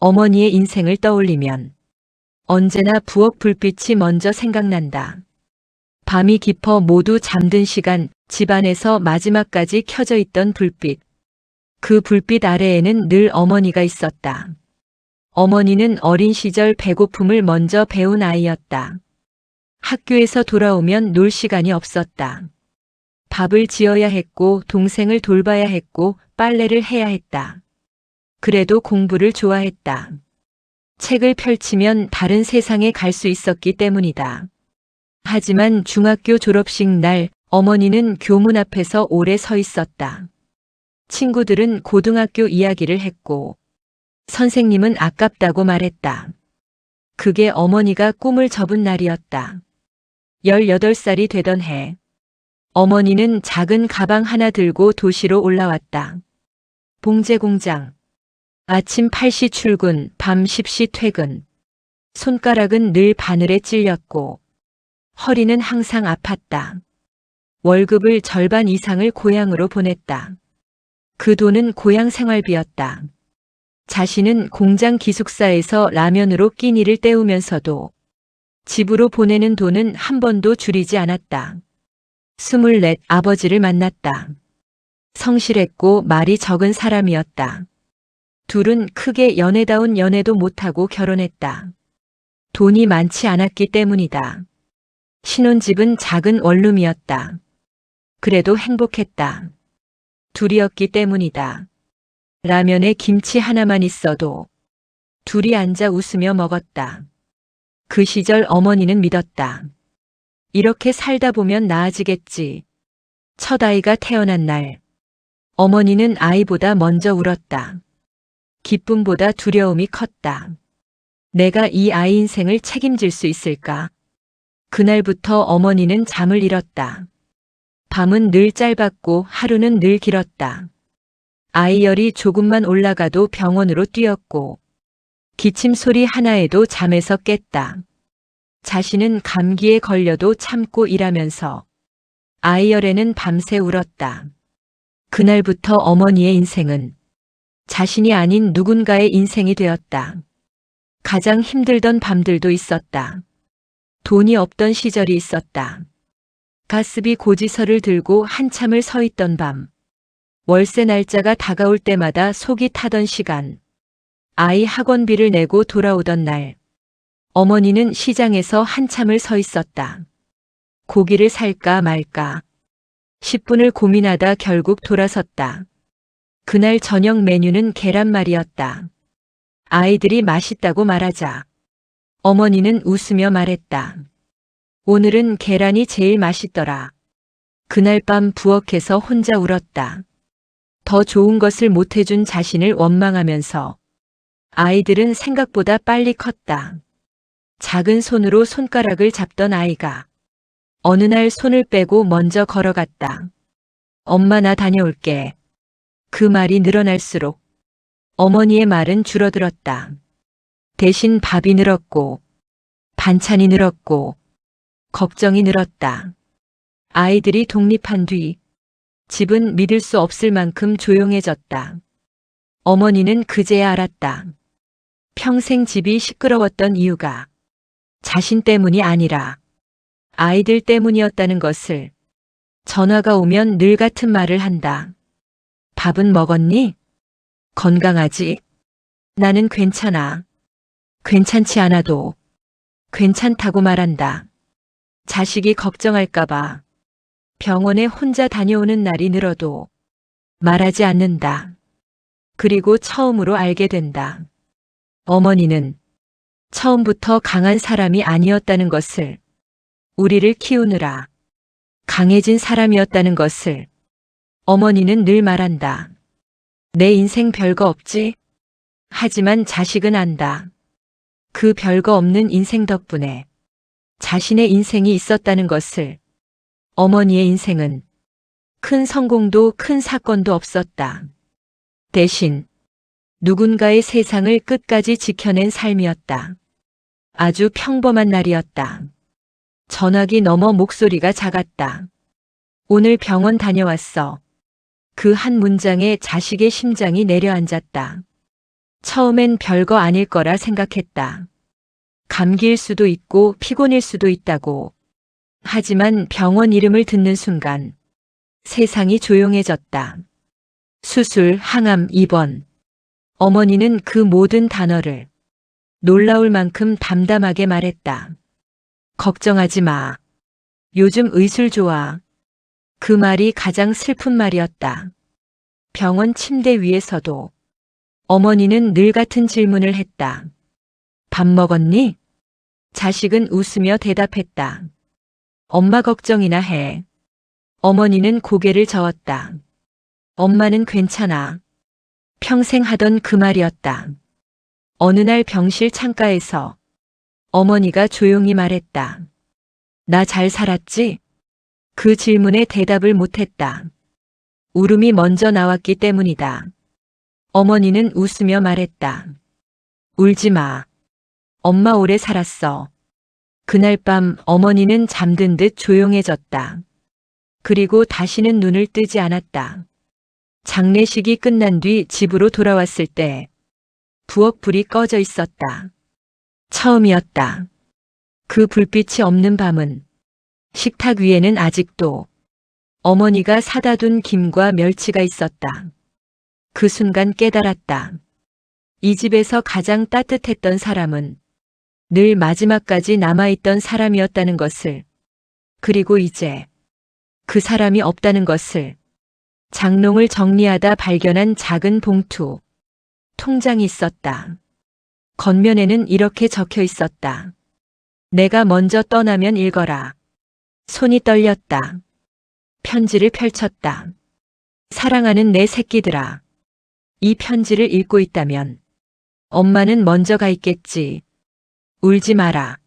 어머니의 인생을 떠올리면 언제나 부엌 불빛이 먼저 생각난다. 밤이 깊어 모두 잠든 시간, 집안에서 마지막까지 켜져 있던 불빛. 그 불빛 아래에는 늘 어머니가 있었다. 어머니는 어린 시절 배고픔을 먼저 배운 아이였다. 학교에서 돌아오면 놀 시간이 없었다. 밥을 지어야 했고 동생을 돌봐야 했고 빨래를 해야 했다. 그래도 공부를 좋아했다. 책을 펼치면 다른 세상에 갈 수 있었기 때문이다. 하지만 중학교 졸업식 날 어머니는 교문 앞에서 오래 서 있었다. 친구들은 고등학교 이야기를 했고 선생님은 아깝다고 말했다. 그게 어머니가 꿈을 접은 날이었다. 18살이 되던 해, 어머니는 작은 가방 하나 들고 도시로 올라왔다. 봉제 공장. 아침 8시 출근, 밤 10시 퇴근. 손가락은 늘 바늘에 찔렸고 허리는 항상 아팠다. 월급을 절반 이상을 고향으로 보냈다. 그 돈은 고향 생활비였다. 자신은 공장 기숙사에서 라면으로 끼니를 때우면서도 집으로 보내는 돈은 한 번도 줄이지 않았다. 24, 아버지를 만났다. 성실했고 말이 적은 사람이었다. 둘은 크게 연애다운 연애도 못하고 결혼했다. 돈이 많지 않았기 때문이다. 신혼집은 작은 원룸이었다. 그래도 행복했다. 둘이었기 때문이다. 라면에 김치 하나만 있어도 둘이 앉아 웃으며 먹었다. 그 시절 어머니는 믿었다. 이렇게 살다 보면 나아지겠지. 첫 아이가 태어난 날, 어머니는 아이보다 먼저 울었다. 기쁨보다 두려움이 컸다. 내가 이 아이 인생을 책임질 수 있을까? 그날부터 어머니는 잠을 잃었다. 밤은 늘 짧았고 하루는 늘 길었다. 아이 열이 조금만 올라가도 병원으로 뛰었고 기침 소리 하나에도 잠에서 깼다. 자신은 감기에 걸려도 참고 일하면서 아이 열에는 밤새 울었다. 그날부터 어머니의 인생은 자신이 아닌 누군가의 인생이 되었다. 가장 힘들던 밤들도 있었다. 돈이 없던 시절이 있었다. 가스비 고지서를 들고 한참을 서 있던 밤. 월세 날짜가 다가올 때마다 속이 타던 시간. 아이 학원비를 내고 돌아오던 날. 어머니는 시장에서 한참을 서 있었다. 고기를 살까 말까. 10분을 고민하다 결국 돌아섰다. 그날 저녁 메뉴는 계란말이였다. 아이들이 맛있다고 말하자 어머니는 웃으며 말했다. 오늘은 계란이 제일 맛있더라. 그날 밤 부엌에서 혼자 울었다. 더 좋은 것을 못해준 자신을 원망하면서 아이들은 생각보다 빨리 컸다. 작은 손으로 손가락을 잡던 아이가 어느 날 손을 빼고 먼저 걸어갔다. 엄마 나 다녀올게. 그 말이 늘어날수록 어머니의 말은 줄어들었다. 대신 밥이 늘었고 반찬이 늘었고 걱정이 늘었다. 아이들이 독립한 뒤 집은 믿을 수 없을 만큼 조용해졌다. 어머니는 그제야 알았다. 평생 집이 시끄러웠던 이유가 자신 때문이 아니라 아이들 때문이었다는 것을. 전화가 오면 늘 같은 말을 한다. 밥은 먹었니? 건강하지? 나는 괜찮아. 괜찮지 않아도 괜찮다고 말한다. 자식이 걱정할까봐 병원에 혼자 다녀오는 날이 늘어도 말하지 않는다. 그리고 처음으로 알게 된다. 어머니는 처음부터 강한 사람이 아니었다는 것을. 우리를 키우느라 강해진 사람이었다는 것을. 어머니는 늘 말한다. 내 인생 별거 없지? 하지만 자식은 안다. 그 별거 없는 인생 덕분에 자신의 인생이 있었다는 것을. 어머니의 인생은 큰 성공도 큰 사건도 없었다. 대신 누군가의 세상을 끝까지 지켜낸 삶이었다. 아주 평범한 날이었다. 전화기 너머 목소리가 작았다. 오늘 병원 다녀왔어. 그 한 문장에 자식의 심장이 내려앉았다. 처음엔 별거 아닐 거라 생각했다. 감기일 수도 있고 피곤일 수도 있다고. 하지만 병원 이름을 듣는 순간 세상이 조용해졌다. 수술, 항암, 입원. 어머니는 그 모든 단어를 놀라울 만큼 담담하게 말했다. 걱정하지 마. 요즘 의술 좋아. 그 말이 가장 슬픈 말이었다. 병원 침대 위에서도 어머니는 늘 같은 질문을 했다. 밥 먹었니? 자식은 웃으며 대답했다. 엄마 걱정이나 해. 어머니는 고개를 저었다. 엄마는 괜찮아. 평생 하던 그 말이었다. 어느 날 병실 창가에서 어머니가 조용히 말했다. 나 잘 살았지? 그 질문에 대답을 못했다. 울음이 먼저 나왔기 때문이다. 어머니는 웃으며 말했다. 울지 마. 엄마 오래 살았어. 그날 밤 어머니는 잠든 듯 조용해졌다. 그리고 다시는 눈을 뜨지 않았다. 장례식이 끝난 뒤 집으로 돌아왔을 때 부엌 불이 꺼져 있었다. 처음이었다. 그 불빛이 없는 밤은 식탁 위에는 아직도 어머니가 사다 둔 김과 멸치가 있었다. 그 순간 깨달았다. 이 집에서 가장 따뜻했던 사람은 늘 마지막까지 남아있던 사람이었다는 것을, 그리고 이제 그 사람이 없다는 것을. 장롱을 정리하다 발견한 작은 봉투, 통장이 있었다. 겉면에는 이렇게 적혀 있었다. 내가 먼저 떠나면 읽어라. 손이 떨렸다. 편지를 펼쳤다. 사랑하는 내 새끼들아. 이 편지를 읽고 있다면 엄마는 먼저 가 있겠지. 울지 마라.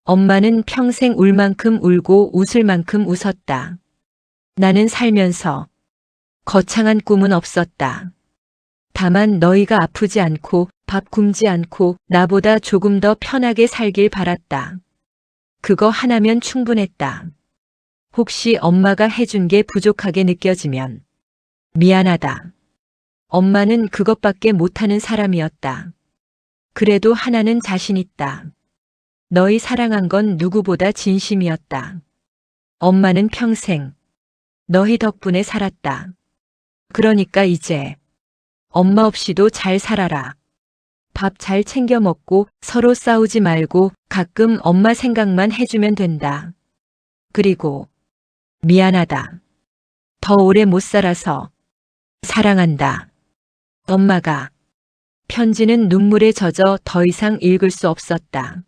엄마는 평생 울 만큼 울고 웃을 만큼 웃었다. 나는 살면서 거창한 꿈은 없었다. 다만 너희가 아프지 않고 밥 굶지 않고 나보다 조금 더 편하게 살길 바랐다. 그거 하나면 충분했다. 혹시 엄마가 해준 게 부족하게 느껴지면 미안하다. 엄마는 그것밖에 못하는 사람이었다. 그래도 하나는 자신 있다. 너희 사랑한 건 누구보다 진심이었다. 엄마는 평생 너희 덕분에 살았다. 그러니까 이제 엄마 없이도 잘 살아라. 밥 잘 챙겨 먹고 서로 싸우지 말고 가끔 엄마 생각만 해주면 된다. 그리고 미안하다. 더 오래 못 살아서 사랑한다. 엄마가. 편지는 눈물에 젖어 더 이상 읽을 수 없었다.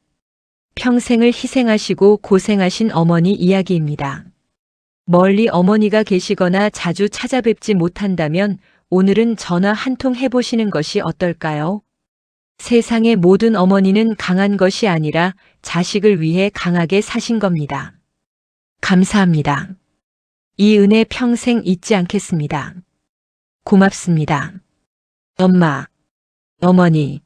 평생을 희생하시고 고생하신 어머니 이야기입니다. 멀리 어머니가 계시거나 자주 찾아뵙지 못한다면 오늘은 전화 한 통 해보시는 것이 어떨까요? 세상의 모든 어머니는 강한 것이 아니라 자식을 위해 강하게 사신 겁니다. 감사합니다. 이 은혜 평생 잊지 않겠습니다. 고맙습니다. 엄마, 어머니.